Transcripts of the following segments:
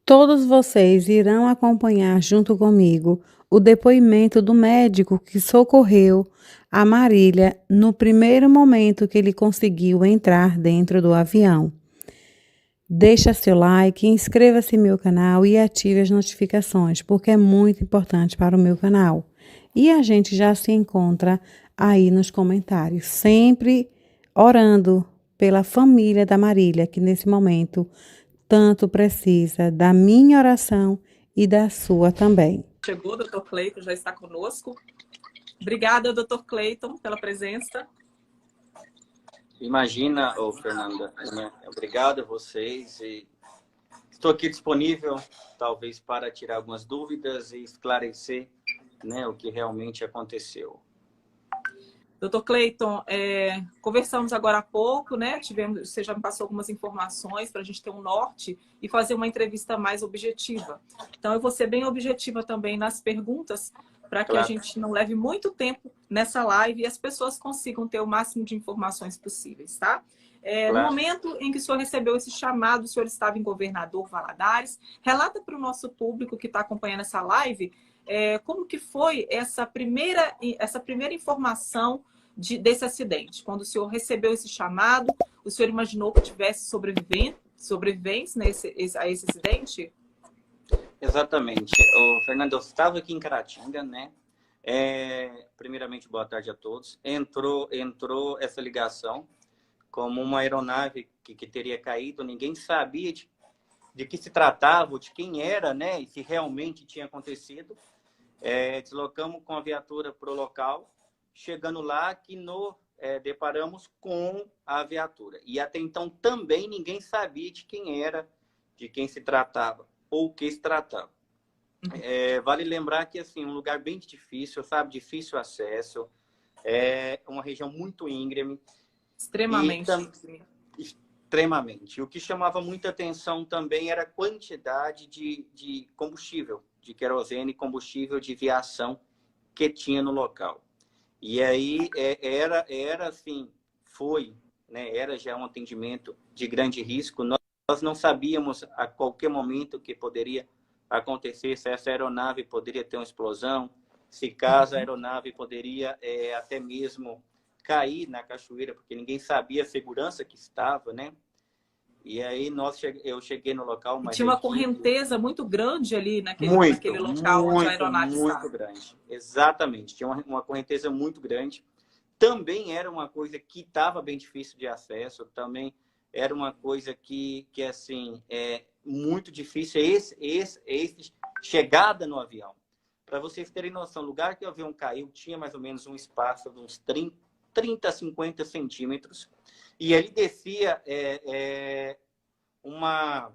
Todos vocês irão acompanhar junto comigo o depoimento do médico que socorreu a Marília no primeiro momento que ele conseguiu entrar dentro do avião. Deixa seu like, inscreva-se no meu canal e ative as notificações, porque é muito importante para o meu canal. E a gente já se encontra aí nos comentários, sempre orando pela família da Marília, que nesse momento tanto precisa da minha oração e da sua também. Chegou, doutor Cleiton, já está conosco. Obrigada, doutor Cleiton, pela presença. Imagina, Fernanda, né? Obrigado a vocês. E estou aqui disponível, talvez, para tirar algumas dúvidas e esclarecer, né, o que realmente aconteceu. Doutor Cleiton, conversamos agora há pouco, né? Você já me passou algumas informações para a gente ter um norte e fazer uma entrevista mais objetiva. Então, eu vou ser bem objetiva também nas perguntas, para que a gente não leve muito tempo nessa live e as pessoas consigam ter o máximo de informações possíveis, tá? No momento em que o senhor recebeu esse chamado, o senhor estava em Governador Valadares. Relata para o nosso público que está acompanhando essa live como que foi essa primeira informação desse acidente. Quando o senhor recebeu esse chamado, o senhor imaginou que tivesse sobreviventes a esse acidente? Exatamente. Fernando, eu estava aqui em Caratinga, né? Primeiramente, boa tarde a todos. Entrou essa ligação como uma aeronave que teria caído. Ninguém sabia de que se tratava, de quem era, né? E se realmente tinha acontecido. Deslocamos com a viatura para o local. Chegando lá, que nos deparamos com a viatura. E até então também ninguém sabia de quem era, de quem se tratava ou o que se tratava. Vale lembrar que, assim, um lugar bem difícil, sabe? Difícil acesso. Uma região muito íngreme. Extremamente. Extremamente. O que chamava muita atenção também era a quantidade de combustível, de querosene, combustível de viação que tinha no local. E aí era assim, né? Era já um atendimento de grande risco. Nós não sabíamos a qualquer momento que poderia acontecer, se essa aeronave poderia ter uma explosão, se caso a aeronave poderia até mesmo cair na cachoeira, porque ninguém sabia a segurança que estava, né? E aí eu cheguei no local, mas tinha uma correnteza muito grande ali naquele local onde a aeronave estava. Muito grande, exatamente. Tinha uma correnteza muito grande. Também era uma coisa que estava bem difícil de acesso, também era uma coisa que assim, muito difícil, chegada no avião. Para vocês terem noção, o lugar que o avião caiu tinha mais ou menos um espaço de uns 30 a 50 centímetros, e ele descia uma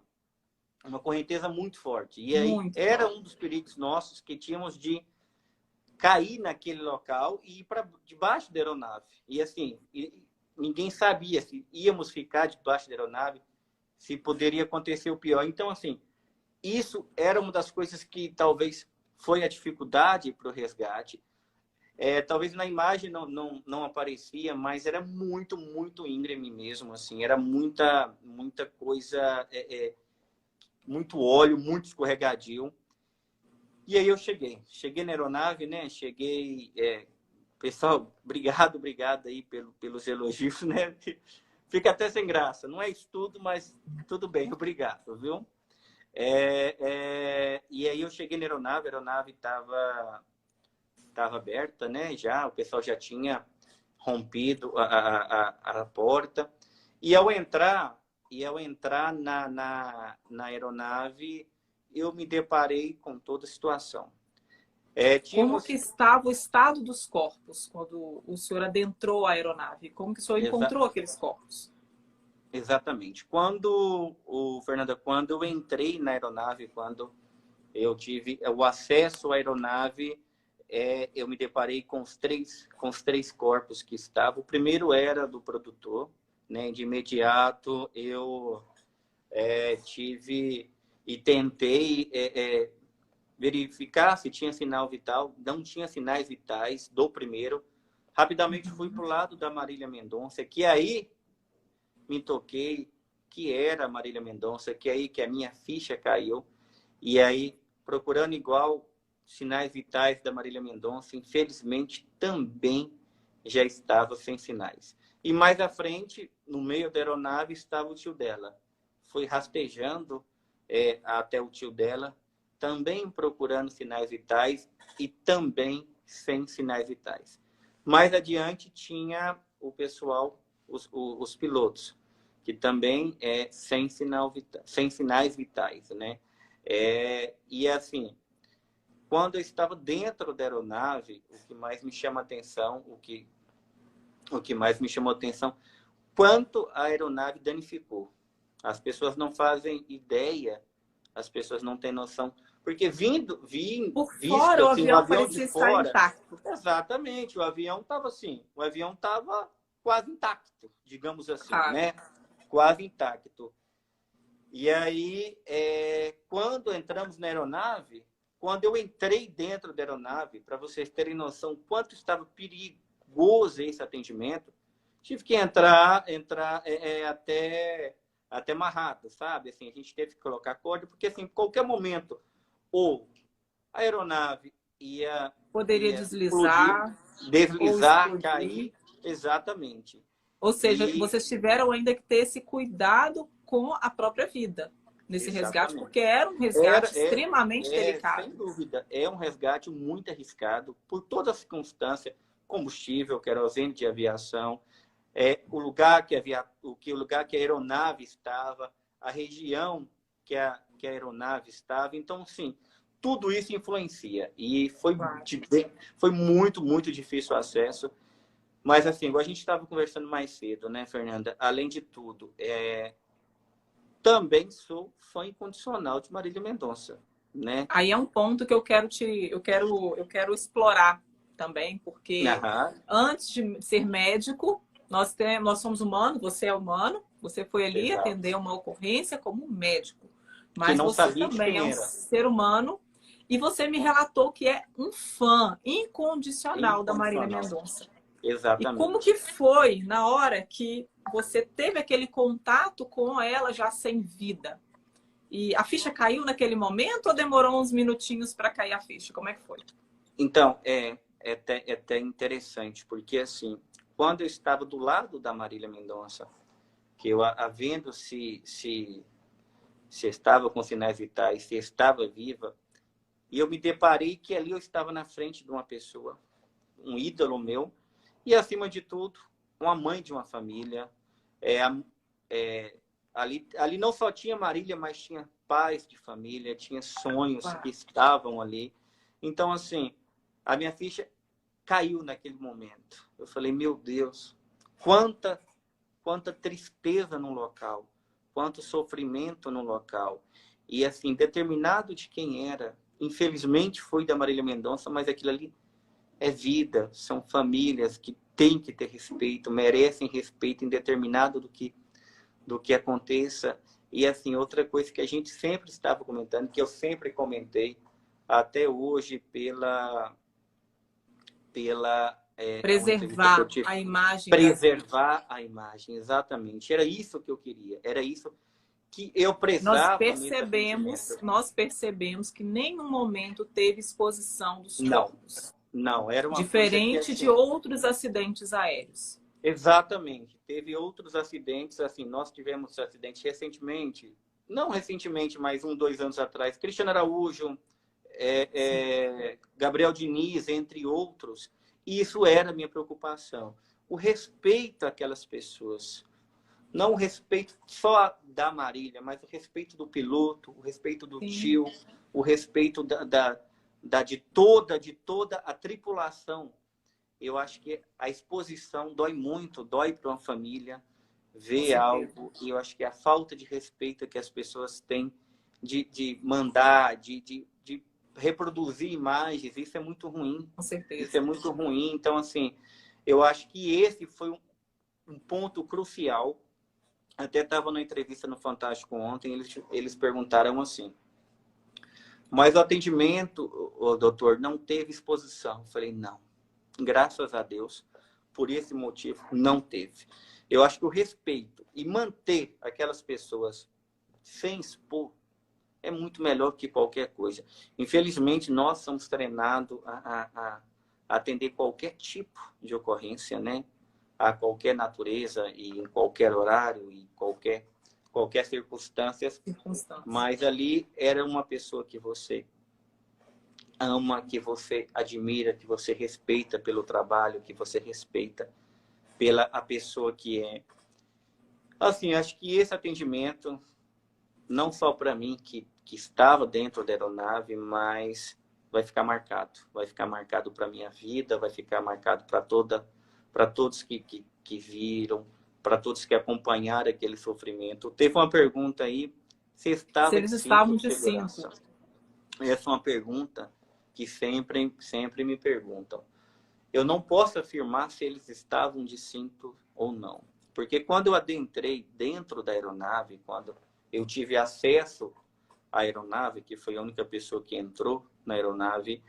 correnteza muito forte. E aí era um dos perigos nossos, que tínhamos de cair naquele local e ir para debaixo da aeronave. E assim, ninguém sabia se íamos ficar debaixo da aeronave, se poderia acontecer o pior. Então, assim, isso era uma das coisas que talvez foi a dificuldade para o resgate. Talvez na imagem não aparecia, mas era muito, muito íngreme mesmo, assim, era muita coisa, muito óleo, muito escorregadio. E aí eu cheguei na aeronave, né? Pessoal, obrigado aí pelos elogios, né? Fica até sem graça, não é isso tudo, mas tudo bem, obrigado, viu? E aí eu cheguei na aeronave, a aeronave estava aberta, né? O pessoal já tinha rompido a porta. E ao entrar na aeronave, eu me deparei com toda a situação. Como que estava o estado dos corpos quando o senhor adentrou a aeronave? Como que o senhor encontrou aqueles corpos? Exatamente. Fernanda, quando eu entrei na aeronave, quando eu tive o acesso à aeronave, eu me deparei com os três corpos que estavam. O primeiro era do produtor, né? De imediato eu tive e tentei verificar se tinha sinal vital. Não tinha sinais vitais do primeiro. Rapidamente fui para o lado da Marília Mendonça, que aí me toquei que era a Marília Mendonça, que aí que a minha ficha caiu. E aí, procurando igual sinais vitais da Marília Mendonça, infelizmente também já estava sem sinais. E mais à frente, no meio da aeronave, estava o tio dela. Foi rastejando até o tio dela, também procurando sinais vitais e também sem sinais vitais. Mais adiante tinha o pessoal, os pilotos, que também sem sinais vitais, né? E assim, quando eu estava dentro da aeronave, o que mais me chama atenção, quanto a aeronave danificou. As pessoas não fazem ideia, as pessoas não têm noção, porque visto fora, o assim, o avião avião de parecia estar fora, intacto. exatamente, o avião estava quase intacto, digamos assim, né? Quase intacto. E aí, quando entramos na aeronave, quando eu entrei dentro da aeronave, para vocês terem noção quanto estava perigoso esse atendimento, tive que entrar até amarrado, sabe? Assim, a gente teve que colocar corda, porque assim, em qualquer momento, ou a aeronave Poderia explodir, deslizar ou deslizar, explodir. cair, exatamente. Ou seja, vocês tiveram ainda que ter esse cuidado com a própria vida nesse resgate, porque era um resgate extremamente delicado. Sem dúvida, é um resgate muito arriscado por toda a circunstância, combustível, querosene de aviação, o lugar que a aeronave estava, a região que a aeronave estava. Então, sim, tudo isso influencia. E foi muito, muito difícil o acesso. Mas, assim, igual a gente estava conversando mais cedo, né, Fernanda? Além de tudo, também sou fã incondicional de Marília Mendonça, né? Aí é um ponto que eu quero explorar também, porque antes de ser médico, nós somos humanos, você é humano, você foi ali atender uma ocorrência como médico, mas você também é um ser humano e você me relatou que é um fã incondicional da Marília Mendonça. Exatamente. E como que foi na hora que você teve aquele contato com ela já sem vida? E a ficha caiu naquele momento ou demorou uns minutinhos para cair a ficha? Como é que foi? Então, é até interessante, porque assim, quando eu estava do lado da Marília Mendonça, que eu vendo se estava com sinais vitais, se estava viva, e eu me deparei que ali eu estava na frente de uma pessoa, um ídolo meu, e acima de tudo, uma mãe de uma família. Ali não só tinha Marília, mas tinha pais de família, tinha sonhos que estavam ali. Então, assim, a minha ficha caiu naquele momento. Eu falei, meu Deus, quanta tristeza no local, quanto sofrimento no local. E, assim, determinado de quem era, infelizmente foi da Marília Mendonça, mas aquilo ali é vida, são famílias que têm que ter respeito, merecem respeito indeterminado do que aconteça. E, assim, outra coisa que a gente sempre estava comentando, que eu sempre comentei, até hoje, preservar a imagem. Preservar a imagem, exatamente. Era isso que eu queria, era isso que eu prezava. Nós percebemos que em nenhum momento teve exposição dos corpos. Não, era uma diferente de outros acidentes aéreos. Exatamente. Teve outros acidentes, assim, nós tivemos acidente recentemente, não recentemente, mas 2 anos atrás, Cristiano Araújo, Gabriel Diniz, entre outros, e isso era a minha preocupação. O respeito àquelas pessoas, não o respeito só da Marília, mas o respeito do piloto, o respeito do tio, o respeito de toda a tripulação. Eu acho que a exposição dói muito, dói para uma família ver algo, e eu acho que a falta de respeito que as pessoas têm de mandar, de reproduzir imagens, isso é muito ruim. Com certeza. Isso é muito ruim. Então, assim, eu acho que esse foi um ponto crucial. Até estava na entrevista no Fantástico ontem, eles perguntaram assim, mas o atendimento, o doutor, não teve exposição. Eu falei, não. Graças a Deus, por esse motivo, não teve. Eu acho que o respeito e manter aquelas pessoas sem expor é muito melhor que qualquer coisa. Infelizmente, nós somos treinados a atender qualquer tipo de ocorrência, né? A qualquer natureza e em qualquer horário e qualquer circunstância. Mas ali era uma pessoa que você ama, que você admira, que você respeita pelo trabalho, que você respeita pela a pessoa que é. Assim, acho que esse atendimento, não só para mim, que estava dentro da aeronave, mas vai ficar marcado. Vai ficar marcado para a minha vida, vai ficar marcado para todos que viram, para todos que acompanharam aquele sofrimento. Teve uma pergunta aí, se eles estavam de cinto. Essa é uma pergunta que sempre me perguntam. Eu não posso afirmar se eles estavam de cinto ou não. Porque quando eu adentrei dentro da aeronave, quando eu tive acesso à aeronave, que foi a única pessoa que entrou na aeronave,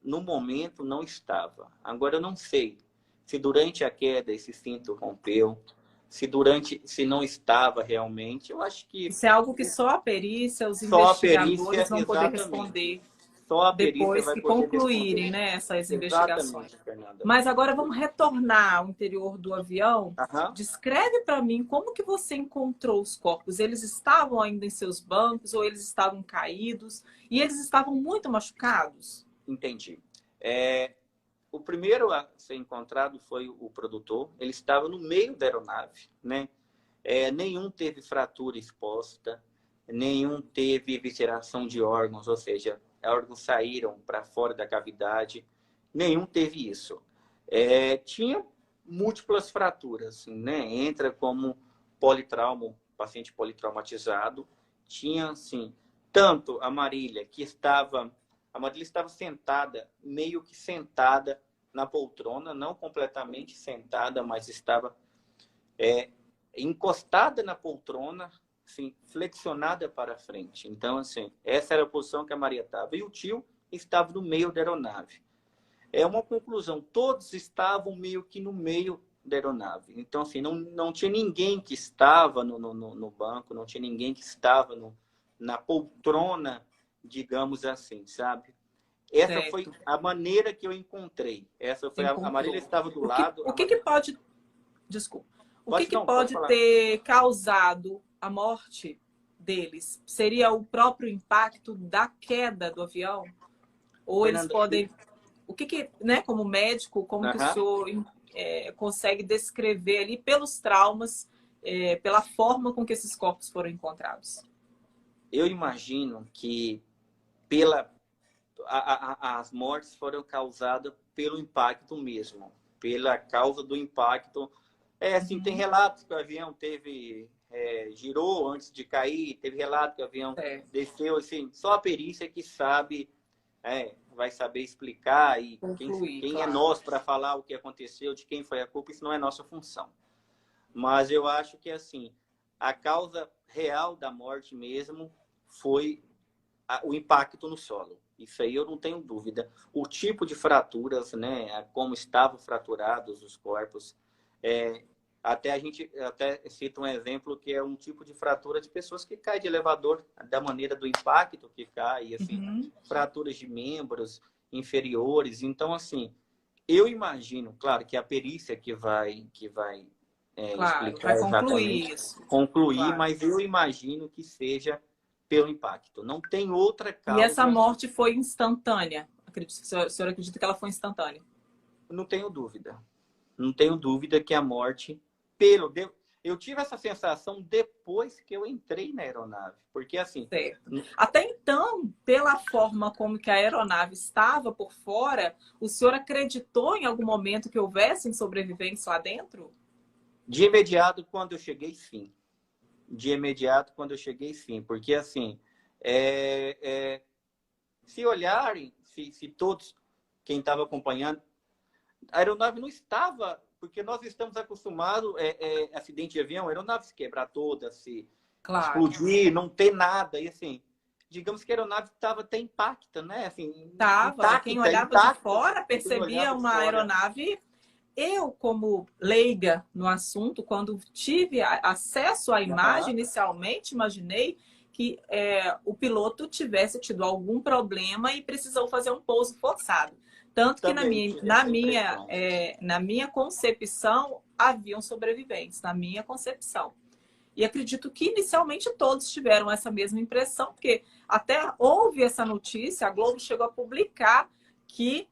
no momento não estava. Agora eu não sei se durante a queda esse cinto rompeu, se não estava realmente. Eu acho que isso é algo que só a perícia, os investigadores vão poder responder. Só a depois que concluírem, né, essas investigações. Fernanda. Mas agora vamos retornar ao interior do avião. Descreve para mim como que você encontrou os corpos. Eles estavam ainda em seus bancos ou eles estavam caídos? E eles estavam muito machucados? Entendi. O primeiro a ser encontrado foi o produtor. Ele estava no meio da aeronave, né? Nenhum teve fratura exposta, nenhum teve evisceração de órgãos, ou seja, órgãos saíram para fora da cavidade. Nenhum teve isso. Tinha múltiplas fraturas, né? Entra como politrauma, paciente politraumatizado. Tinha, assim, tanto a Marília, a Marília estava sentada, meio que sentada na poltrona, não completamente sentada, mas estava encostada na poltrona, assim, flexionada para frente. Então, assim, essa era a posição que a Maria estava. E o tio estava no meio da aeronave. É uma conclusão. Todos estavam meio que no meio da aeronave. Então, assim, não tinha ninguém que estava no banco, não tinha ninguém que estava na poltrona, digamos assim, sabe? Essa foi a maneira que eu encontrei. Essa foi a Marília estava do lado. O que pode... Desculpa. O que pode ter causado a morte deles? Seria o próprio impacto da queda do avião? Ou Fernanda, eles podem... O que né, como médico, como que o senhor consegue descrever ali pelos traumas, pela forma com que esses corpos foram encontrados? Eu imagino que as mortes foram causadas pelo impacto mesmo, pela causa do impacto. Assim, tem relatos que o avião girou antes de cair, teve relato que o avião desceu, assim, só a perícia que sabe, vai saber explicar, e quem é nós para falar o que aconteceu, de quem foi a culpa, isso não é nossa função. Mas eu acho que, assim, a causa real da morte mesmo foi o impacto no solo. Isso aí eu não tenho dúvida. O tipo de fraturas, né, como estavam fraturados os corpos, até a gente cita um exemplo que é um tipo de fratura de pessoas que caem de elevador, da maneira do impacto que cai, assim, fraturas de membros inferiores. Então, assim, eu imagino, claro, que a perícia que vai explicar concluir isso. Concluir, mas eu imagino que seja pelo impacto. Não tem outra causa. E essa morte foi instantânea? O senhor acredita que ela foi instantânea? Não tenho dúvida. Não tenho dúvida que a morte... Eu tive essa sensação depois que eu entrei na aeronave. Porque, assim... Certo. Até então, pela forma como que a aeronave estava por fora, o senhor acreditou em algum momento que houvessem sobreviventes lá dentro? De imediato, quando eu cheguei, sim. De imediato, quando eu cheguei, sim. Porque, assim, se olharem, se todos, quem estava acompanhando, a aeronave não estava... Porque nós estamos acostumados, acidente de avião, a aeronave se quebrar toda, se explodir, não ter nada. E, assim, digamos que a aeronave estava até intacta, né? Assim, intacta, quem olhava de fora percebia uma aeronave... Eu, como leiga no assunto, quando tive acesso à imagem, inicialmente imaginei que o piloto tivesse tido algum problema e precisou fazer um pouso forçado. Tanto que na minha concepção haviam sobreviventes, na minha concepção. E acredito que inicialmente todos tiveram essa mesma impressão, porque até houve essa notícia, a Globo chegou a publicar que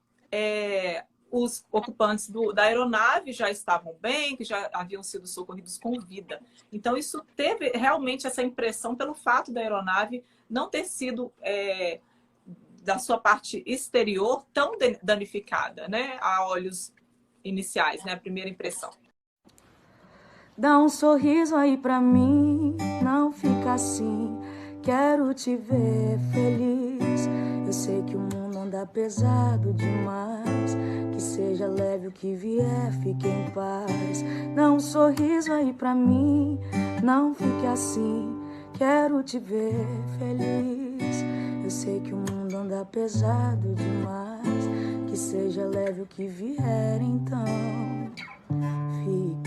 os ocupantes da aeronave já estavam bem, que já haviam sido socorridos com vida. Então, isso teve realmente essa impressão pelo fato da aeronave não ter sido, da sua parte exterior, tão danificada, né? A olhos iniciais, né? A primeira impressão. Dá um sorriso aí pra mim, não fica assim. Quero te ver feliz. Eu sei que o mundo anda pesado demais. Que seja leve o que vier, fique em paz. Dá um sorriso aí pra mim, não fique assim. Quero te ver feliz. Eu sei que o mundo anda pesado demais. Que seja leve o que vier, então fique.